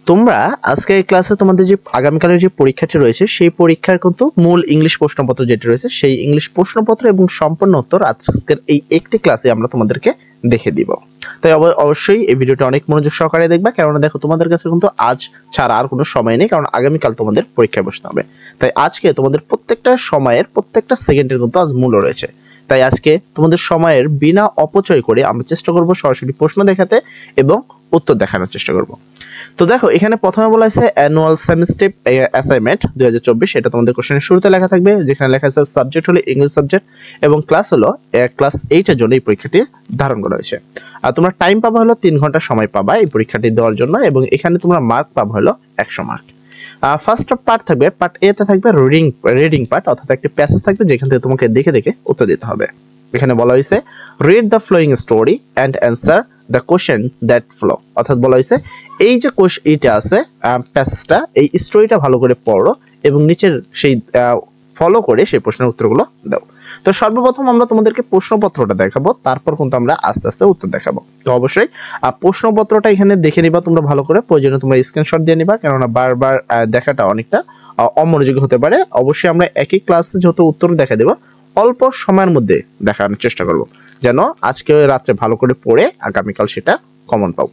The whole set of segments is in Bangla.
তোমরা আজকে এই ক্লাসে তোমাদের যে আগামীকালের যে পরীক্ষাটি রয়েছে সেই পরীক্ষার কিন্তু মূল ইংলিশ প্রশ্নপত্র যেটি রয়েছে সেই ইংলিশ প্রশ্নপত্র এবং সম্পূর্ণ উত্তর আজকের এই একটি ক্লাসে আমরা তোমাদেরকে দেখে দিব। তাই অবশ্যই এই ভিডিওটা অনেক মনোযোগ সহকারে দেখবা, কারণ দেখো তোমাদের কাছে কিন্তু আজ ছাড়া আর কোনো সময় নেই, কারণ আগামীকাল তোমাদের পরীক্ষায় বসতে হবে। তাই আজকে তোমাদের প্রত্যেকটা সময়ের প্রত্যেকটা সেকেন্ডের কিন্তু আজ মূল্য রয়েছে। তাই আজকে তোমাদের সময়ের বিনা অপচয় করে আমরা চেষ্টা করব সরাসরি প্রশ্ন দেখাতে এবং উত্তর দেখানোর চেষ্টা করব। তো দেখো এখানে প্রথমে বলা আছে অ্যানুয়াল সেমিস্টার অ্যাসাইনমেন্ট 2024, এটা তোমাদের কোশ্চেনের শুরুতে লেখা থাকবে, যেখানে লেখা আছে সাবজেক্ট হলো ইংলিশ সাবজেক্ট এবং ক্লাস হলো ক্লাস 8 এর জন্য এই পরীক্ষাটি ধারণ করা হয়েছে। আর তোমরা টাইম পাবা হলো 3 ঘন্টা সময় পাবা এই পরীক্ষাটি দেওয়ার জন্য, এবং এখানে তোমরা মার্ক পাবা হলো 100 মার্ক। ফার্স্ট পার্ট থাকবে, পার্ট এ তে থাকবে রিডিং পার্ট, অর্থাৎ একটা প্যাসেজ থাকবে যেখান থেকে তোমাকে দেখে দেখে উত্তর দিতে হবে। এখানে বলা হয়েছে read the following story and answer the question that flow, অর্থাৎ বলা হয়েছে এই যে এইটা আছে প্যাসেজটা, এই স্টোরিটা ভালো করে পড়ো এবং নিচের সেই ফলো করে সেই প্রশ্নের উত্তরগুলো দাও। তো সর্বপ্রথম আমরা তোমাদেরকে প্রশ্নপত্রটা দেখাবো, তারপর কিন্তু আমরা আস্তে আস্তে উত্তর দেখাবো। তো অবশ্যই প্রশ্নপত্রটা এখানে দেখে নিবা তোমরা ভালো করে, প্রয়োজনে তোমরা স্ক্রিনশট দিয়ে নিবা, কেননা বারবার দেখাটা অনেকটা অমনোযোগী হতে পারে। অবশ্যই আমরা একই ক্লাসে যত উত্তর দেখা দেবো অল্প সময়ের মধ্যে দেখানোর চেষ্টা করব, যেন আজকে রাত্রে ভালো করে পড়ে আগামীকাল সেটা কমন পাও।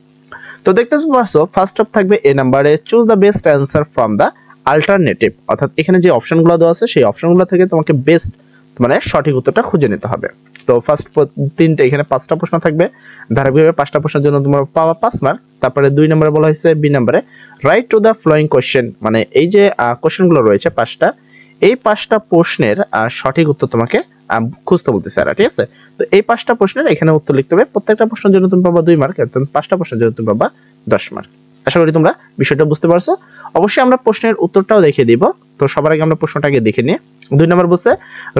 তো দেখতে পাচ্ছ ফার্স্ট অফ থাকবে এ নাম্বারে choose the best answer from the alternative, অর্থাৎ এখানে যে অপশনগুলো দেওয়া আছে সেই অপশনগুলো থেকে তোমাকে বেস্ট মানে সঠিক উত্তরটা খুঁজে নিতে হবে। তো ফার্স্ট তিনটে এখানে 5টা প্রশ্ন থাকবে, ধারাবাহিকভাবে 5টা প্রশ্নের জন্য তোমরা পাওয়া 5 মার্ক। তারপরে 2 নম্বরে বলা হয়েছে বি নম্বরে right to the following question, মানে এই যে কোশ্চেনগুলো রয়েছে 5টা, এই 5টা প্রশ্নের সঠিক উত্তর তোমাকে খুঁজতে বলতেছে স্যার, ঠিক আছে? তো এই 5টা প্রশ্নের এখানে উত্তর লিখতে হবে, প্রত্যেকটা প্রশ্নের জন্য তুমি পাবা 2 মার্ক, অর্থাৎ 5টা প্রশ্নের জন্য তুমি পাবা 10 মার্ক। আশা করি তোমরা বিষয়টা বুঝতে পারছো। অবশ্যই আমরা প্রশ্নের উত্তরটাও দেখিয়ে দিব। তো সবার আগে আমরা প্রশ্নটাকে দেখে নিই। 2 নম্বর বলছে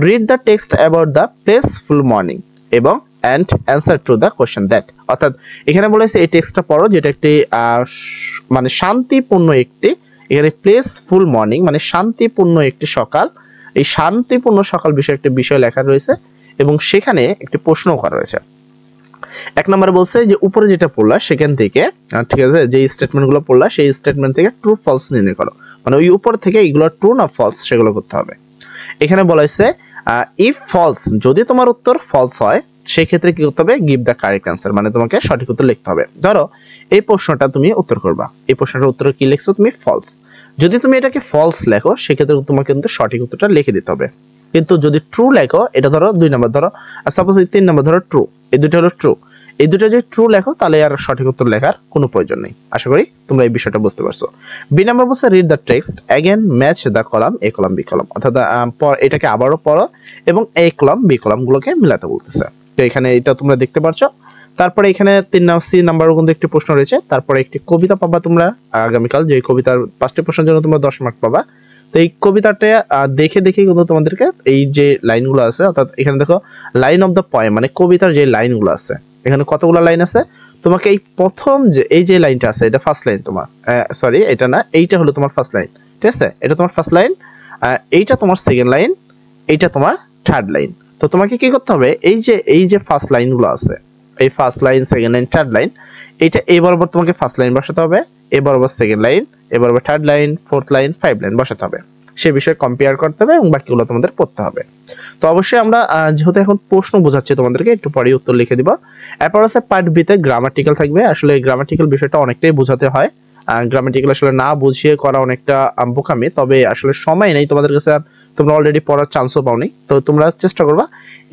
read the text about the peaceful morning এবং and answer to the question that, অর্থাৎ এখানে বলেছে এই টেক্সটটা পড়ো যেটা একটি মানে শান্তিপূর্ণ একটি, এখানে প্লেসফুল মর্নিং মানে শান্তিপূর্ণ একটি সকাল, এই শান্তিপূর্ণ সকাল বিষয়ে একটি বিষয় লেখা রয়েছে এবং সেখানে একটি প্রশ্ন করা রয়েছে। 1 নম্বরে বলছে যে উপরে যেটা পড়লা সেখান থেকে, ঠিক আছে, যে স্টেটমেন্টগুলো পড়লা সেই স্টেটমেন্ট থেকে ট্রু ফলস নির্ণয় করো, মানে ওই উপর থেকে এগুলো ট্রু না ফলস সেগুলো করতে হবে। এখানে বলা হয়েছে ইফ ফলস, যদি তোমার উত্তর ফলস হয় সেই ক্ষেত্রে কি করতে হবে, গিভ দ্য কারেক্ট অ্যান্সার, মানে তোমাকে সঠিক উত্তর লিখতে হবে। ধরো এই প্রশ্নটা তুমি উত্তর করবা, এই প্রশ্নটার উত্তর কি লিখছো তুমি, ফলস। যদি তুমি এটাকে ফলস লেখো সেক্ষেত্রে তোমাকে কিন্তু সঠিক উত্তরটা লিখে দিতে হবে। কিন্তু যদি ট্রু লেখো, এটা ধরো 2 নম্বর, ধরো সাপোজ 3 নম্বর ধরো ট্রু, এই দুটো হলো ট্রু, এই দুটো যদি ট্রু লেখো তাহলে আর সঠিক উত্তর লেখার কোনো প্রয়োজন নেই। আশা করি তোমরা এই বিষয়টা বুঝতে পারছো। বি নাম্বার বলছে read the text again match the column A column B column, অর্থাৎ এটাকে আবারও পড়ো এবং এ কলাম বি কলামগুলোকে মিলাতে বলতেছে। তো এখানে এটা তোমরা দেখতে পাচ্ছ। তারপরে এখানে 3 সি নাম্বারও কিন্তু একটি প্রশ্ন রয়েছে। তারপরে একটি কবিতা পাবা তোমরা আগামীকাল, যে কবিতার 5টি প্রশ্নের জন্য তোমরা 10 মার্ক পাবা। তো এই কবিতাটা দেখে দেখে কিন্তু তোমাদেরকে এই যে লাইনগুলো আছে, অর্থাৎ এখানে দেখো লাইন অফ দ্য পয়েম মানে কবিতার যে লাইনগুলো আছে, এখানে কতগুলো লাইন আছে, তোমাকে এই প্রথম যে এই যে লাইনটা আছে এটা ফার্স্ট লাইন তোমার, সরি এটা না, এইটা হলো তোমার ফার্স্ট লাইন, ঠিক আছে, এটা তোমার ফার্স্ট লাইন, এইটা তোমার সেকেন্ড লাইন, এইটা তোমার থার্ড লাইন। তো তোমাকে কি করতে হবে, এই যে ফার্স্ট লাইনগুলো আছে, এই first line second line third line, এইটা এই বরাবর তোমাকে ফার্স্ট লাইন বসাতে হবে, এই বরাবর সেকেন্ড লাইন, এই বরাবর third line, fourth line, 5 line বসাতে হবে, সে বিষয়ে কম্পেয়ার করতে হবে এবং বাকিগুলো তোমাদের পড়তে হবে। তো অবশ্যই আমরা যেহেতু এখন প্রশ্ন বোঝাচ্ছি তোমাদেরকে, একটু পরে উত্তর লিখে দিব। এরপর আছে পার্ট বি তে গ্রামাটিক্যাল থাকবে। আসলে গ্রামাটিক্যাল বিষয়টা অনেকটাই বোঝাতে হয়, গ্রামাটিক্যাল আসলে না বুঝিয়ে করা অনেকটা বোকামি, তবে আসলে সময় নেই তোমাদের কাছে, আর তোমরা অলরেডি পড়ার চান্সও পাওনি। তো তোমরা চেষ্টা করবা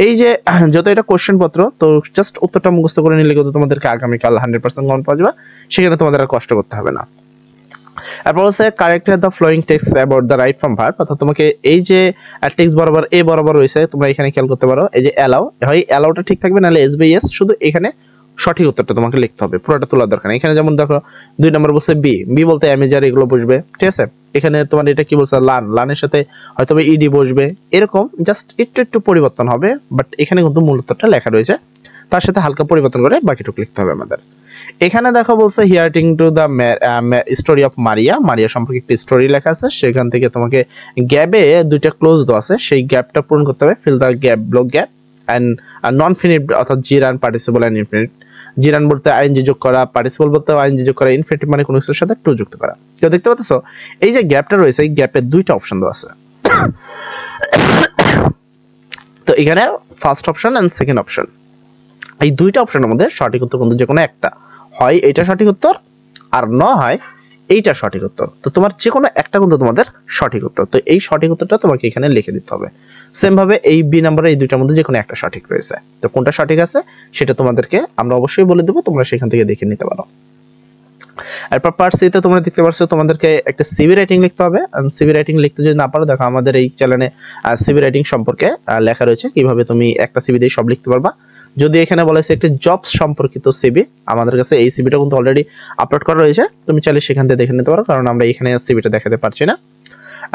এই যে যত এটা কোশ্চেন পত্র, তো জাস্ট উত্তরটা মুখস্থ করে নিলে কিন্তু তোমাদেরকে আগামীকাল 100% কমন পাওয়া যাবে, সেখানে তোমাদের আর কষ্ট করতে হবে না। এরপর হচ্ছে correct the following text about the right from verb, অর্থাৎ তোমাকে এই যে টেক্সট বরাবর এ বরাবর রয়েছে, তোমরা এখানে খেয়াল করতে পারো এই যে অ্যালাউ, হয় অ্যালাউটা ঠিক থাকবে, নাহলে এস বাই এস, শুধু এখানে সঠিক উত্তরটা তোমাকে লিখতে হবে, পুরোটা তোলার দরকার নেই। এখানে যেমন দেখো 2 নম্বর বলছে বি, বি বলতে অ্যামেজার এগুলো বসবে, ঠিক আছে। এখানে তোমার এটা কি বলছে লান, লানের সাথে হয়তো ইডি বসবে, এরকম জাস্ট একটু পরিবর্তন হবে, বাট এখানে কিন্তু মূল উত্তরটা লেখা রয়েছে, তার সাথে হালকা পরিবর্তন করে বাকিটুকু লিখতে হবে আমাদের। এখানে দেখো বলছে hearing to the story of মারিয়া, মারিয়া সম্পর্কে একটি স্টোরি লেখা আছে, সেখান থেকে তোমাকে গ্যাপে 2টা ক্লোজ দেওয়া আছে, সেই গ্যাপটা পূরণ করতে হবে, fill the gap, block gap and non finite, অর্থাৎ gerund participle and infinite, gerund বলতে আইএনজি যোগ করা, পার্টিসিপল বলতে আইএনজি যোগ করা, ইনফিনিটিভ মানে কোনো কিছুর সাথে টু যুক্ত করা। তো দেখতে পাচ্ছ এই যে গ্যাপটা রয়েছে, এই গ্যাপে দুইটা অপশন দেওয়া আছে। তো এখানে first option and second option, এই দুইটা অপশনের মধ্যে সঠিক উত্তর কিন্তু যে কোনো একটা হয়, এইটা সঠিক উত্তর, আর না হয় এইটা সঠিক উত্তর। তো তোমার যে কোনো একটা কিন্তু তোমাদের সঠিক উত্তর। তো এই সঠিক উত্তরটা তোমাকে এখানে লিখে দিতে হবে। সেম ভাবে এই বি নাম্বারে এই দুইটার মধ্যে যে কোনো একটা সঠিক রয়েছে, তো কোনটা সঠিক আছে সেটা তোমাদেরকে আমরা অবশ্যই বলে দেবো, তোমরা সেখান থেকে দেখে নিতে পারো। এরপর পার্ট সি তে তোমরা দেখতে পাচ্ছ তোমাদেরকে একটা সিভি রাইটিং লিখতে হবে। সিভি রাইটিং লিখতে যদি না পারো, দেখো আমাদের এই চ্যানেলে সিভি রাইটিং সম্পর্কে লেখা রয়েছে, কিভাবে তুমি একটা সিভি দিয়ে সব লিখতে পারবা। যদি এখানে বলা হয়েছে একটি জব সম্পর্কিত সিভি, আমাদের কাছে এই সিভিটা কিন্তু অলরেডি আপলোড করা রয়েছে, তুমি চাইলে সেখান থেকে দেখে নিতে পারো, কারণ আমরা এখানে সিভিটা দেখাতে পারছি না।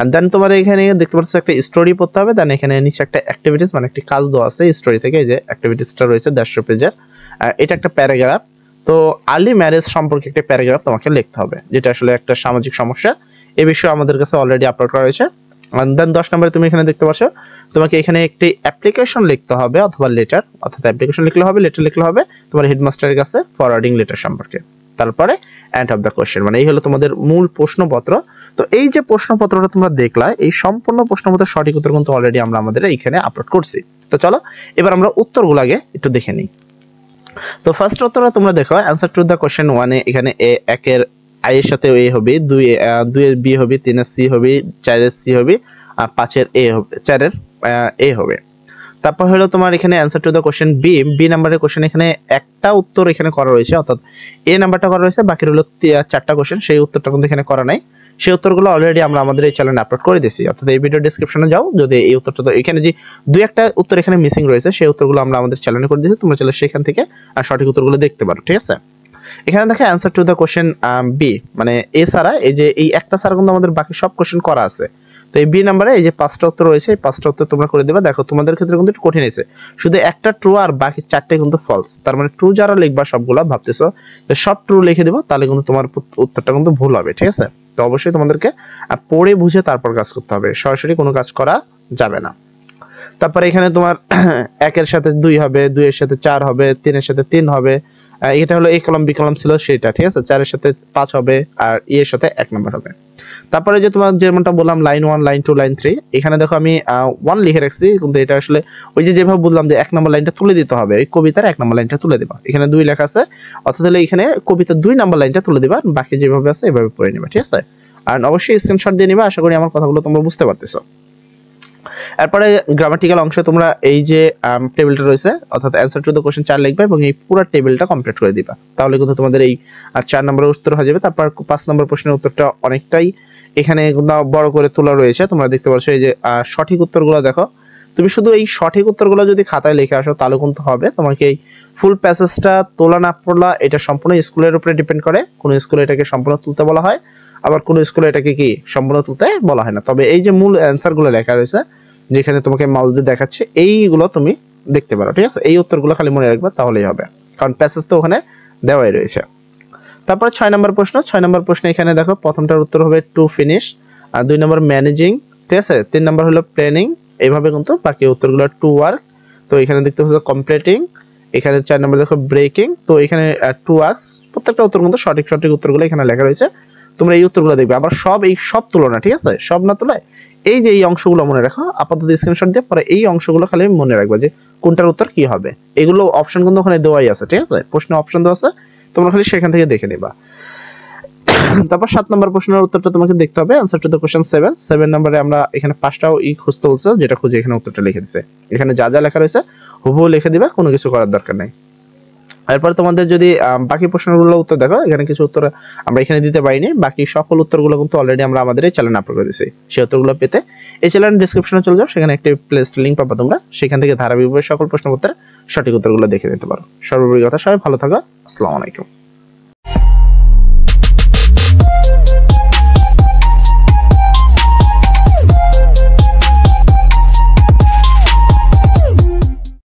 এন্ড দেন তোমার এখানে দেখতে পাচ্ছ একটা স্টোরি পড়তে হবে, দেন এখানে নিচে একটা অ্যাক্টিভিটিস মানে একটি কাজ দেওয়া আছে স্টোরি থেকে, এই যে অ্যাক্টিভিটিসটা রয়েছে 150 পেজের, এটা একটা প্যারাগ্রাফ। তো আর্লি ম্যারেজ সম্পর্কে একটা প্যারাগ্রাফ তোমাকে লিখতে হবে, যেটা আসলে একটা সামাজিক সমস্যা, এই বিষয়ে আমাদের কাছে অলরেডি আপলোড করা রয়েছে। দেন 10 নম্বরে তুমি এখানে দেখতে পাচ্ছ তোমাকে এখানে একটি অ্যাপ্লিকেশন লিখতে হবে অথবা লেটার, অর্থাৎ অ্যাপ্লিকেশন লিখলে হবে, লেটার লিখলে হবে তোমার হেডমাস্টারের কাছে ফরওয়ার্ডিং লেটার সম্পর্কে। তারপরে এন্ড অফ দ্য কোশ্চেন, মানে এই হলো তোমাদের মূল প্রশ্নপত্র। তো এই যে প্রশ্নপত্রটা তোমরা দেখলা, এই সম্পূর্ণ প্রশ্নপত্রের সঠিক উত্তর কিন্তু অলরেডি আমরা আমাদের এইখানে আপলোড করছি। তো চলো এবার আমরা উত্তরগুলো আগে একটু দেখে নিই। তো ফার্স্ট উত্তরটা তোমরা দেখো, অ্যানসার টু দ্য কোশ্চেন 1 এ এখানে এ একের আই এর সাথে এ হবে, 2 এর বি হবে, 3 এর সি হবে, 4 এর সি হবে, আর 5 এর এ হবে, 4 এর এ হবে। তারপর হলো তোমার এখানে answer to the question B নাম্বারের কোশ্চেন, এখানে একটা উত্তর এখানে করা রয়েছে, অর্থাৎ এ নাম্বারটা করা রয়েছে, বাকি হলো 4টা কোশ্চেন, সেই উত্তরটা কিন্তু এখানে করা নাই। সেই উত্তরগুলো অলরেডি আমরা আমাদের এই চ্যানেলে আপলোড করে দিয়েছি, অর্থাৎ এই ভিডিও ডেসক্রিপশনে যাও, যদি এই উত্তরটা তো এখানে যে দুই একটা উত্তর এখানে মিসিং রয়েছে, সেই উত্তরগুলো আমরা আমাদের চ্যানেলে করে দিয়েছি, তোমরা চাইলে সেখান থেকে সঠিক উত্তরগুলো দেখতে পারো, ঠিক আছে। এখানে দেখো answer to the question B, মানে এ ছাড়া এই যে এই একটা ছাড়া কিন্তু আমাদের বাকি সব কোশ্চেন করা আছে। তো এই বি নাম্বারে এই যে 5টা উত্তর রয়েছে, এই 5টা উত্তর তোমরা করে দেবা। দেখো তোমাদের ক্ষেত্রে কিন্তু একটু কঠিন হয়েছে, শুধু একটা ট্রু আর বাকি 4টে কিন্তু ফলস, তার মানে ট্রু যারা লিখবা সবগুলা ভাবতেছো যে সব ট্রু লিখে দেবো, তাহলে কিন্তু তোমার উত্তরটা কিন্তু ভুল হবে, ঠিক আছে। তো অবশ্যই তোমাদেরকে পড়ে বুঝে তারপর কাজ করতে হবে, সরাসরি কোনো কাজ করা যাবে না। তারপরে এখানে তোমার 1 এর সাথে 2 হবে, 2 এর সাথে 4 হবে, 3 এর সাথে 3 হবে, এটা হলো এ কলম বি কলম ছিল সেটা, ঠিক আছে। 4 এর সাথে 5 হবে, আর ই এর সাথে 1 নাম্বার হবে। তারপরে যে তোমার যেমনটা বললাম লাইন 1 লাইন 2 লাইন 3, এখানে দেখো আমি 1 লিখে রাখছি, কিন্তু এটা আসলে ওই যে যেভাবে বললাম যে 1 নম্বর লাইনটা তুলে দিতে হবে, ওই কবিতার 1 নম্বর লাইনটা তুলে দিবা। এখানে 2 লেখা আছে, অর্থাৎ হলো এখানে কবিতার 2 নম্বর লাইনটা তুলে দিবা, বাকি যেভাবে আছে এভাবে পড়ে নিবা, ঠিক আছে। আর অবশ্যই স্ক্রিনশট দিয়ে নিবা, আশা করি আমার কথাগুলো তোমরা বুঝতে পারতেছো। এরপরে গ্রামাটিক্যাল অংশে তোমরা এই যে টেবিলটা রয়েছে, অর্থাৎ অ্যানসার টু দ্য কোশ্চেন 4 লিখবে এবং এই পুরো টেবিলটা কমপ্লিট করে দিবা, তাহলে কিন্তু তোমাদের এই 4 নম্বরের উত্তর হয়ে যাবে। তারপর 5 নম্বর প্রশ্নের উত্তরটা অনেকটাই এখানে বড় করে তোলা রয়েছে, তোমরা দেখতে পাচ্ছ। এই যে সঠিক উত্তরগুলো দেখো, তুমি শুধু এই সঠিক উত্তরগুলো যদি খাতায় লিখে আসো তাহলে কিন্তু হবে। তোমাকে এই ফুল প্যাসেজটা তোলা না পড়লা এটা সম্পূর্ণ স্কুলের উপরে ডিপেন্ড করে, কোন স্কুলে এটাকে সম্পূর্ণ তুলতে বলা হয়, আবার কোন স্কুলে এটাকে কি সম্পূর্ণ তুলতে বলা হয় না। তবে এই যে মূল অ্যানসারগুলো লেখা রয়েছে, যেখানে তোমাকে মাউস দিয়ে দেখাচ্ছে, এইগুলো তুমি দেখতে পারো, ঠিক আছে। এই উত্তরগুলো খালি মনে রাখবে তাহলেই হবে, কারণ প্যাসেজ তো ওখানে দেওয়াই রয়েছে। তারপর 6 নম্বর প্রশ্ন, 6 নম্বর প্রশ্ন এখানে দেখো প্রথমটার উত্তর হবে টু ফিনিশ, আর 2 নম্বর ম্যানেজিং, ঠিক আছে। 3 নম্বর হলো প্ল্যানিং, এইভাবে কিন্তু বাকি উত্তরগুলো টু ওয়ার্ক, তো এখানে দেখতে পাচ্ছ কমপ্লিটিং, এখানে 4 নম্বর দেখো ব্রেকিং, তো এখানে টু ওয়ার্কস। প্রত্যেকটা উত্তর কিন্তু সঠিক সঠিক উত্তরগুলো এখানে লেখা রয়েছে, তোমরা এই উত্তরগুলো দেখবে। আবার সব তুলনা, ঠিক আছে, সব না তুলে এই যে এই অংশগুলো মনে রাখো, আপাতত স্ক্রিনশট দিয়ে পরে এই অংশগুলো খালি মনে রাখবে যে কোনটার উত্তর কি হবে। এগুলো অপশন কিন্তু ওখানে দেওয়াই আছে, ঠিক আছে, প্রশ্নে অপশন দেওয়া আছে, তোমরা খালি সেখান থেকে দেখে নিবা। তারপর 7 নম্বর প্রশ্নের উত্তরটা তোমাকে দেখতে হবে, আনসার টু দ্য কোশ্চেন 7 নম্বরে আমরা এখানে 5টাও খুঁজতে বলছে, যেটা খুঁজে এখানে উত্তরটা লিখে দিছে। এখানে যা যা লেখা রয়েছে হুবহু লিখে দিবা, কোনো কিছু করার দরকার নাই। এরপর তোমাদের যদি বাকি প্রশ্নগুলো উত্তর দেখো, এখানে কিছু উত্তর আমরা এখানে দিতে পারিনি, বাকি সকল উত্তরগুলো কিন্তু অলরেডি আমরা আমাদের এই চ্যানেলে আপলোড করে দিয়েছি। সেই উত্তরগুলো পেতে এই চ্যানেলের ডেসক্রিপশনে চলে যাও, সেখানে একটি প্লেলিস্ট লিংক পাবা, তোমরা সেখান থেকে ধারাবাহিকভাবে সকল প্রশ্নপত্রের সঠিক উত্তরগুলো দেখে নিতে পারো। সর্বোপরি কথা, সবাই ভালো থাকো, আসসালামু আলাইকুম।